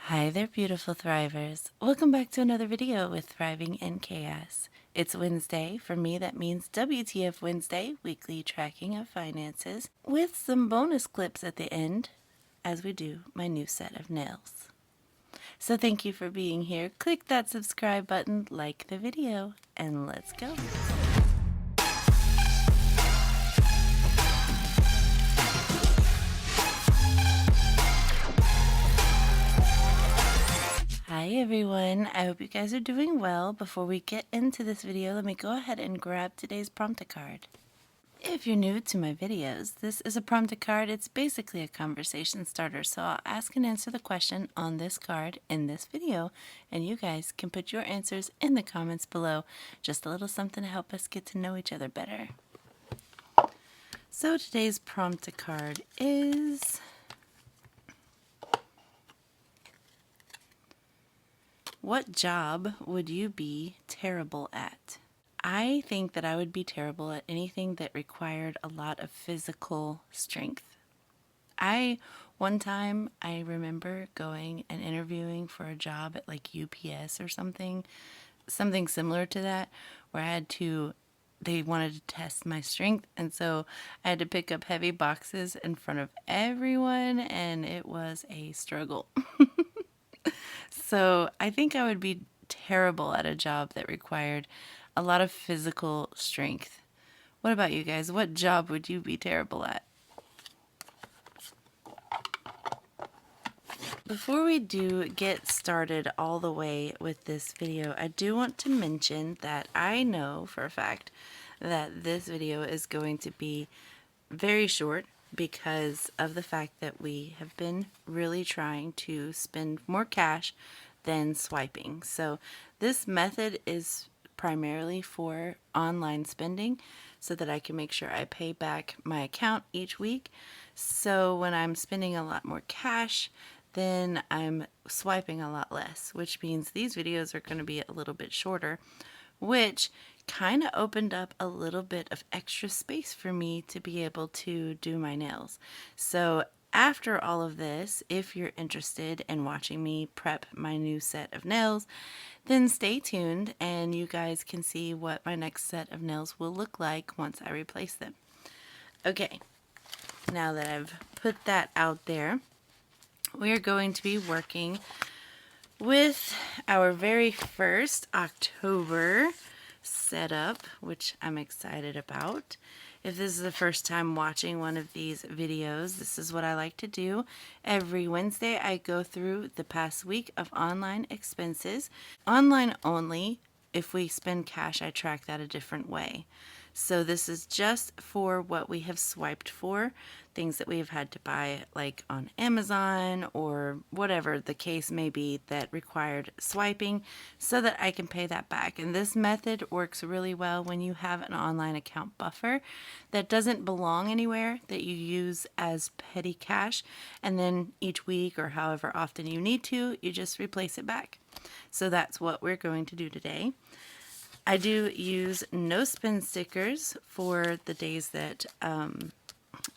Hi there, beautiful thrivers. Welcome back to another video with Thriving in Chaos. It's Wednesday. For me, that means WTF Wednesday, weekly tracking of finances, with some bonus clips at the end as we do my new set of nails. So thank you for being here. Click that subscribe button, like the video, and let's go. Hi everyone, I hope you guys are doing well. Before we get into this video, let me go ahead and grab today's prompter card. If you're new to my videos, this is a prompter card. It's basically a conversation starter, so I'll ask and answer the question on this card in this video, and you guys can put your answers in the comments below. Just a little something to help us get to know each other better. So today's prompter card is... what job would you be terrible at? I think that I would be terrible at anything that required a lot of physical strength. One time, I remember going and interviewing for a job at like UPS or something similar to that, where they wanted to test my strength, and so I had to pick up heavy boxes in front of everyone, and it was a struggle. So I think I would be terrible at a job that required a lot of physical strength. What about you guys? What job would you be terrible at? Before we do get started all the way with this video, I do want to mention that I know for a fact that this video is going to be very short because of the fact that we have been really trying to spend more cash than swiping. So this method is primarily for online spending so that I can make sure I pay back my account each week. So when I'm spending a lot more cash, then I'm swiping a lot less, which means these videos are going to be a little bit shorter, which kind of opened up a little bit of extra space for me to be able to do my nails. So after all of this, if you're interested in watching me prep my new set of nails, then stay tuned and you guys can see what my next set of nails will look like once I replace them. Okay, now that I've put that out there, we're going to be working with our very first October setup, which I'm excited about. If this is the first time watching one of these videos, this is what I like to do. Every Wednesday I go through the past week of online expenses. Online only. If we spend cash, I track that a different way. So this is just for what we have swiped for, things that we have had to buy like on Amazon or whatever the case may be that required swiping, so that I can pay that back. And this method works really well when you have an online account buffer that doesn't belong anywhere, that you use as petty cash, and then each week or however often you need to, you just replace it back. So that's what we're going to do today. I do use no spend stickers for the days that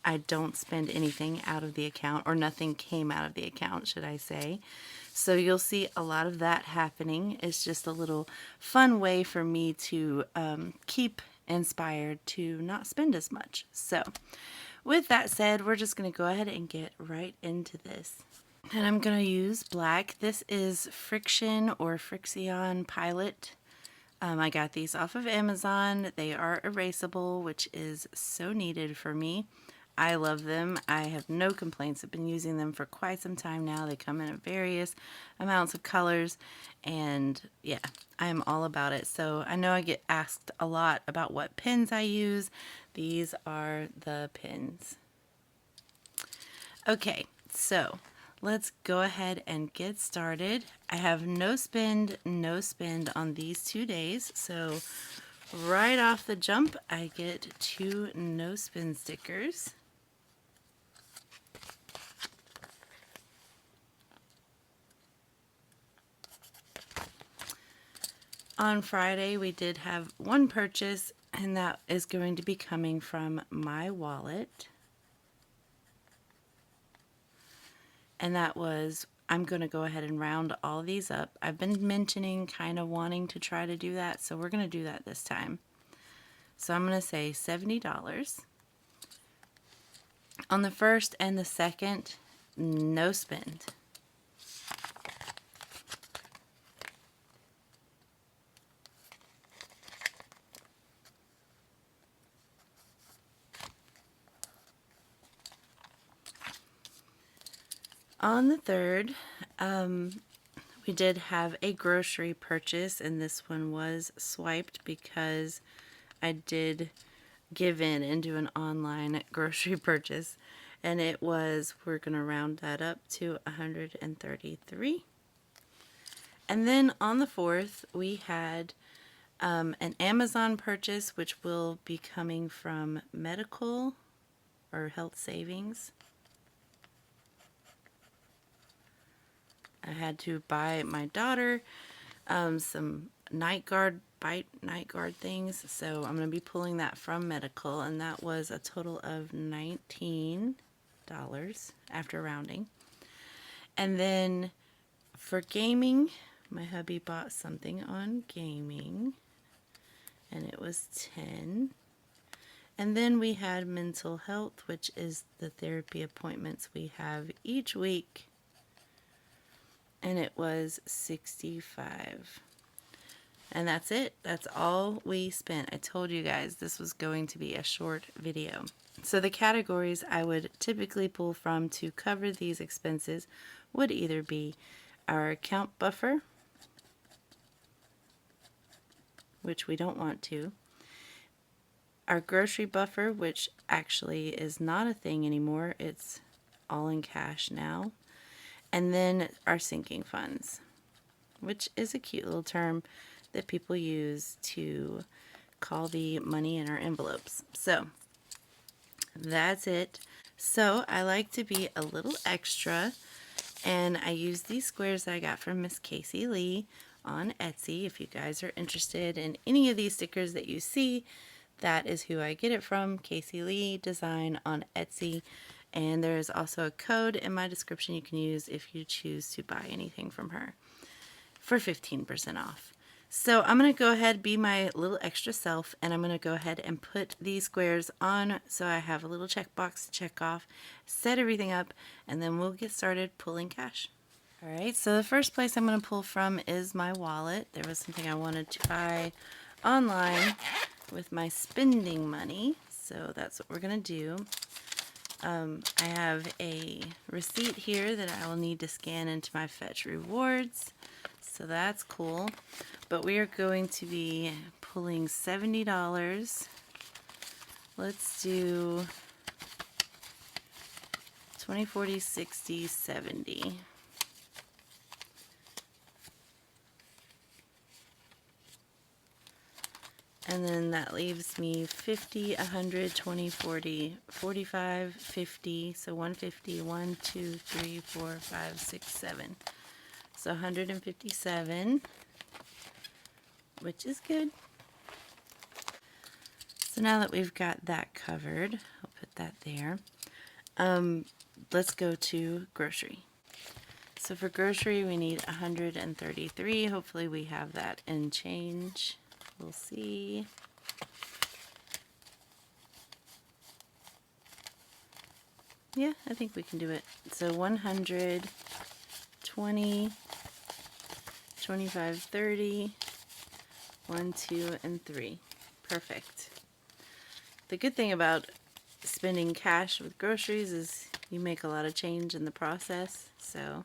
I don't spend anything out of the account, or nothing came out of the account, should I say. So you'll see a lot of that happening. It's just a little fun way for me to keep inspired to not spend as much. So with that said, we're just going to go ahead and get right into this. And I'm going to use black. This is Friction or Frixion Pilot. I got these off of Amazon. They are erasable, which is so needed for me. I love them. I have no complaints. I've been using them for quite some time now. They come in various amounts of colors, and yeah, I'm all about it. So I know I get asked a lot about what pens I use. These are the pens. Okay, so let's go ahead and get started. I have no spend on these 2 days. So right off the jump, I get 2 no spend stickers. On Friday, we did have one purchase, and that is going to be coming from my wallet. And that was I'm going to go ahead and round all these up. I've been mentioning kind of wanting to try to do that, so we're going to do that this time. So I'm going to say $70. On the first and the second, no spend. On the third, we did have a grocery purchase, and this one was swiped because I did give in and do an online grocery purchase, and it was, we're going to round that up to 133. And then on the fourth, we had an Amazon purchase, which will be coming from medical or health savings. I had to buy my daughter some night guard things, so I'm going to be pulling that from medical, and that was a total of $19 after rounding. And then for gaming, my hubby bought something on gaming, and it was $10. And then we had mental health, which is the therapy appointments we have each week, and it was $65. And that's it. That's all we spent. I told you guys this was going to be a short video. So the categories I would typically pull from to cover these expenses would either be our account buffer, which we don't want to, our grocery buffer, which actually is not a thing anymore. It's all in cash now. And then our sinking funds, which is a cute little term that people use to call the money in our envelopes. So that's it. So I like to be a little extra, and I use these squares that I got from Miss Casey Lee on Etsy. If you guys are interested in any of these stickers that you see, that is who I get it from, Casey Lee Design on Etsy. And there is also a code in my description you can use if you choose to buy anything from her for 15% off. So I'm going to go ahead, be my little extra self, and I'm going to go ahead and put these squares on so I have a little checkbox to check off, set everything up, and then we'll get started pulling cash. Alright, so the first place I'm going to pull from is my wallet. There was something I wanted to buy online with my spending money, so that's what we're going to do. I have a receipt here that I will need to scan into my Fetch Rewards, so that's cool. But we are going to be pulling $70. Let's do 20, 40, 60, 70. And then that leaves me 50, 100, 20, 40, 45, 50. So 150, 1, 2, 3, 4, 5, 6, 7. So 157, which is good. So now that we've got that covered, I'll put that there. Let's go to grocery. So for grocery, we need 133. Hopefully we have that in change. We'll see. Yeah, I think we can do it. So 100, 20, 25, 30, 1, 2, and 3. Perfect. The good thing about spending cash with groceries is you make a lot of change in the process, so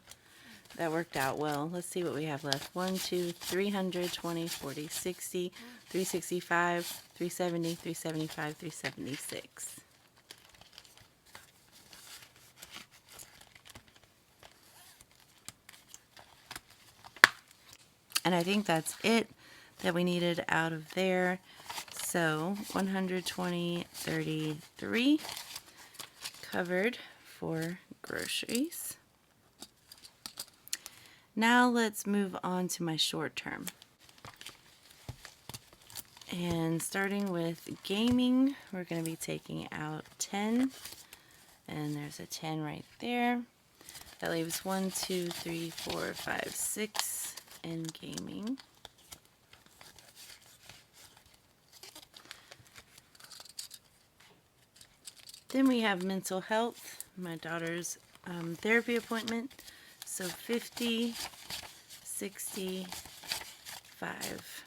that worked out well. Let's see what we have left. 1, 2, 300, 20, 40, 60, 365, 370, 375, 376. And I think that's it that we needed out of there. So 120, 33 covered for groceries. Now let's move on to my short term. And starting with gaming, we're going to be taking out 10. And there's a 10 right there. That leaves 1, 2, 3, 4, 5, 6 in gaming. Then we have mental health, my daughter's therapy appointment. So 50, 60, 5.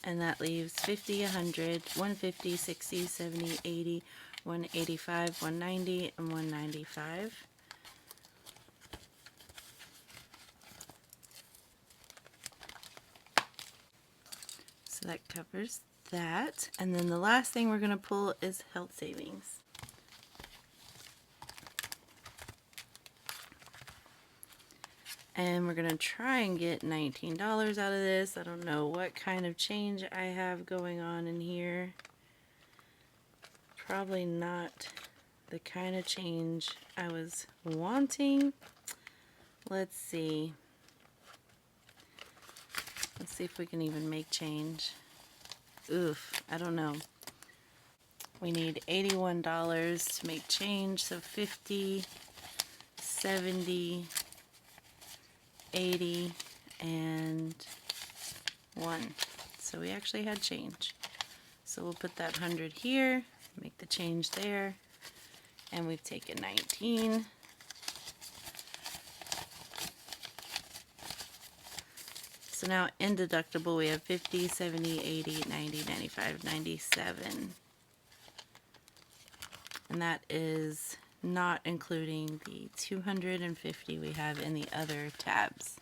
And that leaves 50, 100, 150, 60, 70, 80, 185, 190, and 195. So that covers that. And then the last thing we're going to pull is health savings. And we're going to try and get $19 out of this. I don't know what kind of change I have going on in here. Probably not the kind of change I was wanting. Let's see. Let's see if we can even make change. Oof, I don't know. We need $81 to make change, so 50, 70, 80, and 1. So we actually had change. So we'll put that 100 here, make the change there, and we've taken 19. So now in deductible we have 50, 70, 80, 90, 95, 97. And that is not including the 250 we have in the other tabs.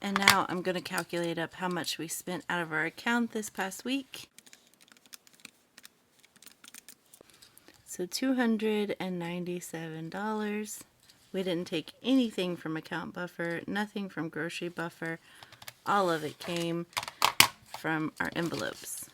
And now I'm going to calculate up how much we spent out of our account this past week. So $297. We didn't take anything from account buffer, nothing from grocery buffer. All of it came from our envelopes.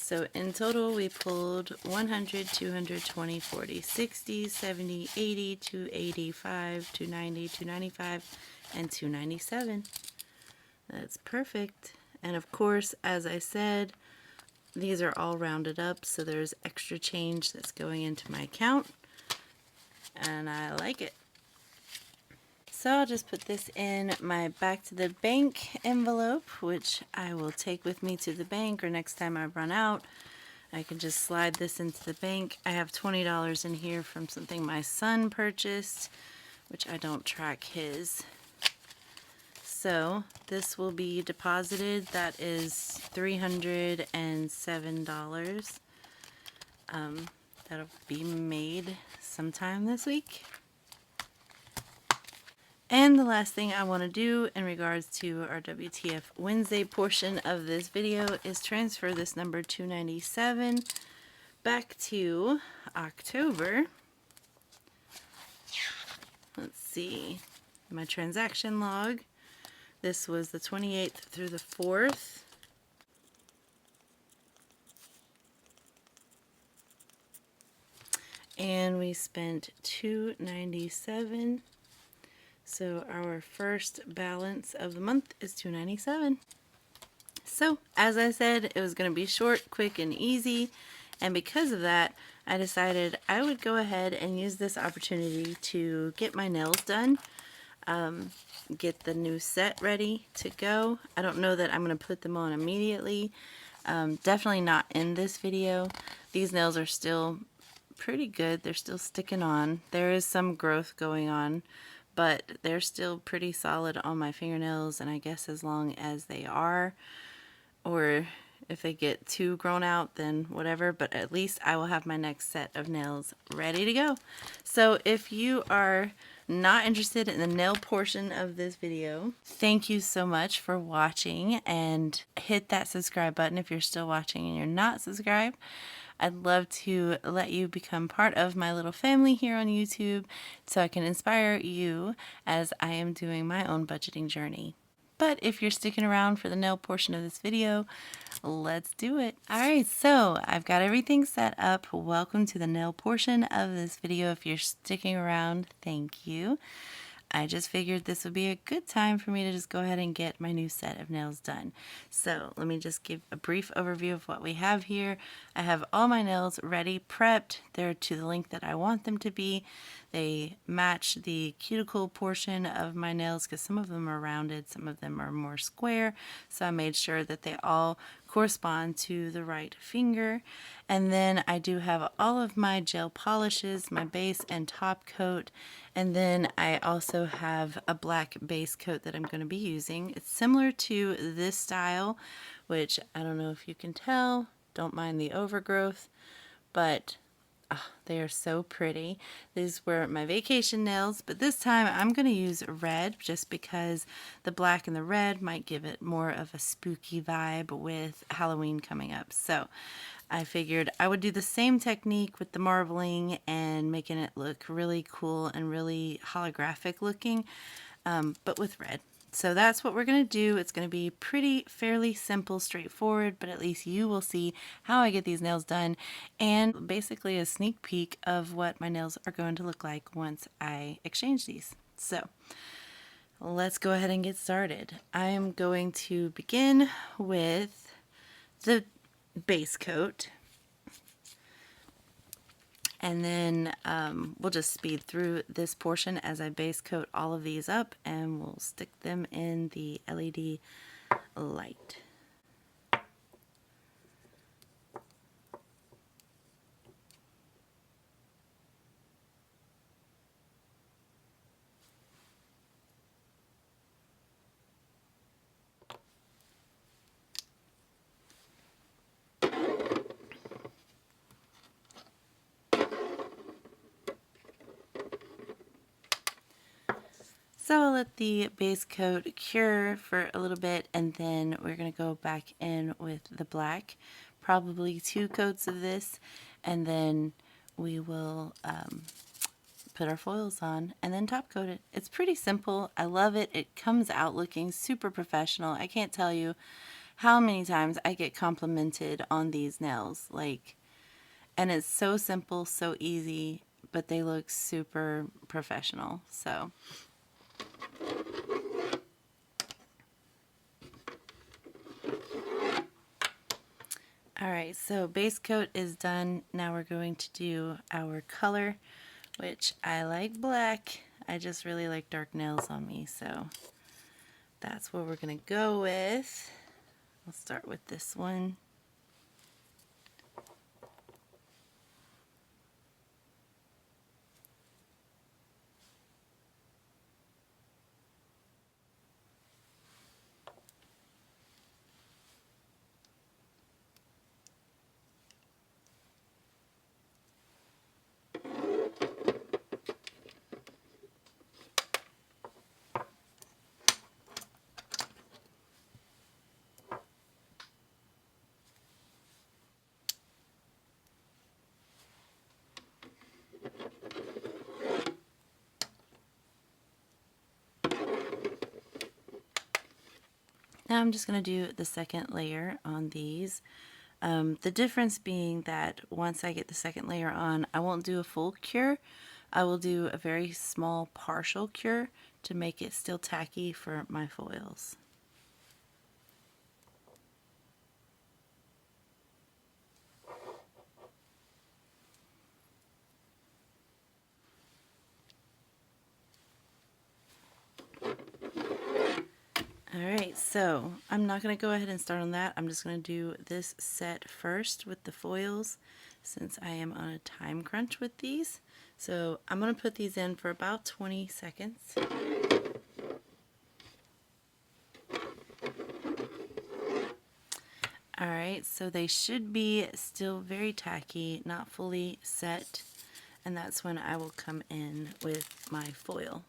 So in total we pulled 100, 200, 20, 40, 60, 70, 80, 285, 290, 295, and 297. That's perfect. And of course, as I said, these are all rounded up, so there's extra change that's going into my account, and I like it. So I'll just put this in my back to the bank envelope, which I will take with me to the bank, or next time I run out, I can just slide this into the bank. I have $20 in here from something my son purchased, which I don't track his. So this will be deposited. That is $307. That'll be made sometime this week. And the last thing I want to do in regards to our WTF Wednesday portion of this video is transfer this number 297 back to October. Let's see, my transaction log. This was the 28th through the 4th. And we spent $297. So our first balance of the month is $297. So as I said, it was going to be short, quick, and easy. And because of that, I decided I would go ahead and use this opportunity to get my nails done. Get the new set ready to go. I don't know that I'm going to put them on immediately. Definitely not in this video. These nails are still pretty good. They're still sticking on. There is some growth going on, but they're still pretty solid on my fingernails, and I guess as long as they are, or if they get too grown out, then whatever, but at least I will have my next set of nails ready to go. So if you are not interested in the nail portion of this video, thank you so much for watching, and hit that subscribe button if you're still watching and you're not subscribed. I'd love to let you become part of my little family here on YouTube so I can inspire you as I am doing my own budgeting journey. But if you're sticking around for the nail portion of this video, let's do it. All right, so I've got everything set up. Welcome to the nail portion of this video. If you're sticking around, thank you. I just figured this would be a good time for me to just go ahead and get my new set of nails done. So let me just give a brief overview of what we have here. I have all my nails ready, prepped. They're to the length that I want them to be. They match the cuticle portion of my nails because some of them are rounded, some of them are more square. So I made sure that they all correspond to the right finger. And then I do have all of my gel polishes, my base and top coat. And then I also have a black base coat that I'm going to be using. It's similar to this style, which I don't know if you can tell. Don't mind the overgrowth, but they are so pretty. These were my vacation nails, but this time I'm going to use red just because the black and the red might give it more of a spooky vibe with Halloween coming up. So I figured I would do the same technique with the marbling and making it look really cool and really holographic looking, but with red. So that's what we're going to do. It's going to be fairly simple, straightforward, but at least you will see how I get these nails done and basically a sneak peek of what my nails are going to look like once I exchange these. So let's go ahead and get started. I am going to begin with the base coat. And then we'll just speed through this portion as I base coat all of these up, and we'll stick them in the LED light. So I'll let the base coat cure for a little bit, and then we're going to go back in with the black, probably 2 coats of this, and then we will put our foils on and then top coat it. It's pretty simple. I love it. It comes out looking super professional. I can't tell you how many times I get complimented on these nails. And it's so simple, so easy, but they look super professional. So alright, so base coat is done. Now we're going to do our color, which I like black. I just really like dark nails on me, so that's what we're going to go with. We'll start with this one. Now I'm just going to do the second layer on these. The difference being that once I get the second layer on, I won't do a full cure. I will do a very small partial cure to make it still tacky for my foils. Alright, so I'm not going to go ahead and start on that. I'm just going to do this set first with the foils since I am on a time crunch with these. So I'm going to put these in for about 20 seconds. Alright, so they should be still very tacky, not fully set, and that's when I will come in with my foil.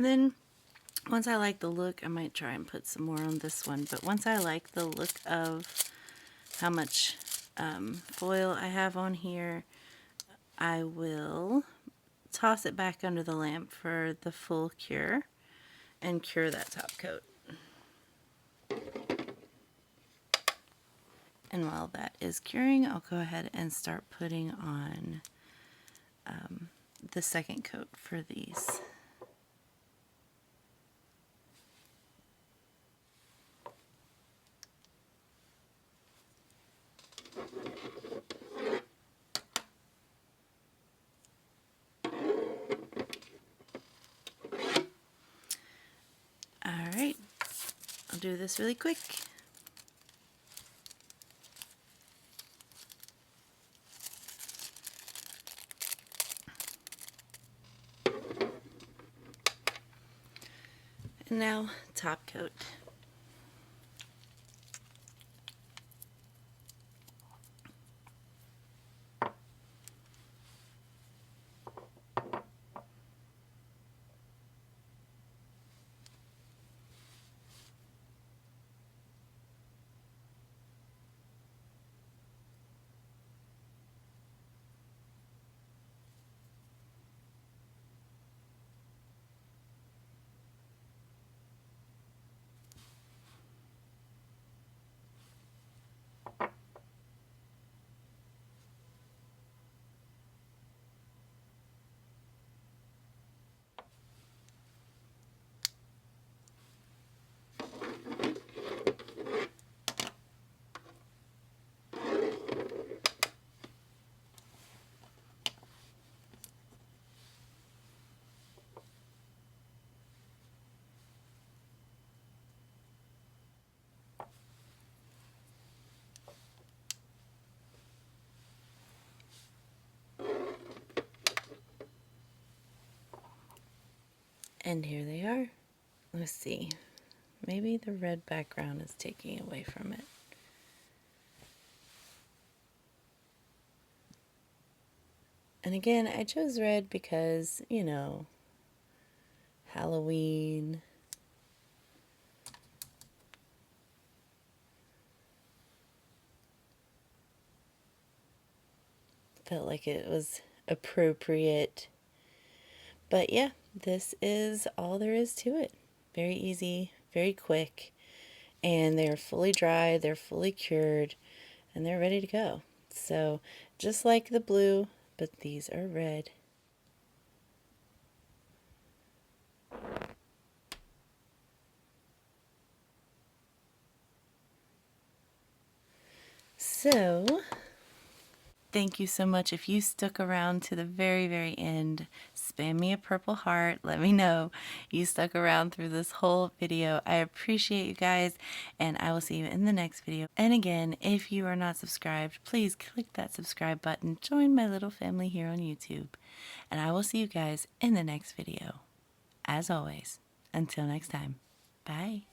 And then once I like the look, I might try and put some more on this one, but once I like the look of how much foil I have on here, I will toss it back under the lamp for the full cure and cure that top coat. And while that is curing, I'll go ahead and start putting on the second coat for these. Alright, I'll do this really quick. And now, top coat. And here they are. Let's see. Maybe the red background is taking away from it. And again, I chose red because, you know, Halloween. Felt like it was appropriate. But yeah, this is all there is to it. Very easy, very quick, and they're fully dry, they're fully cured, and they're ready to go. So just like the blue, but these are red. So thank you so much. If you stuck around to the very, very end, spam me a purple heart. Let me know you stuck around through this whole video. I appreciate you guys, and I will see you in the next video. And again, if you are not subscribed, please click that subscribe button. Join my little family here on YouTube. And I will see you guys in the next video. As always, until next time, bye.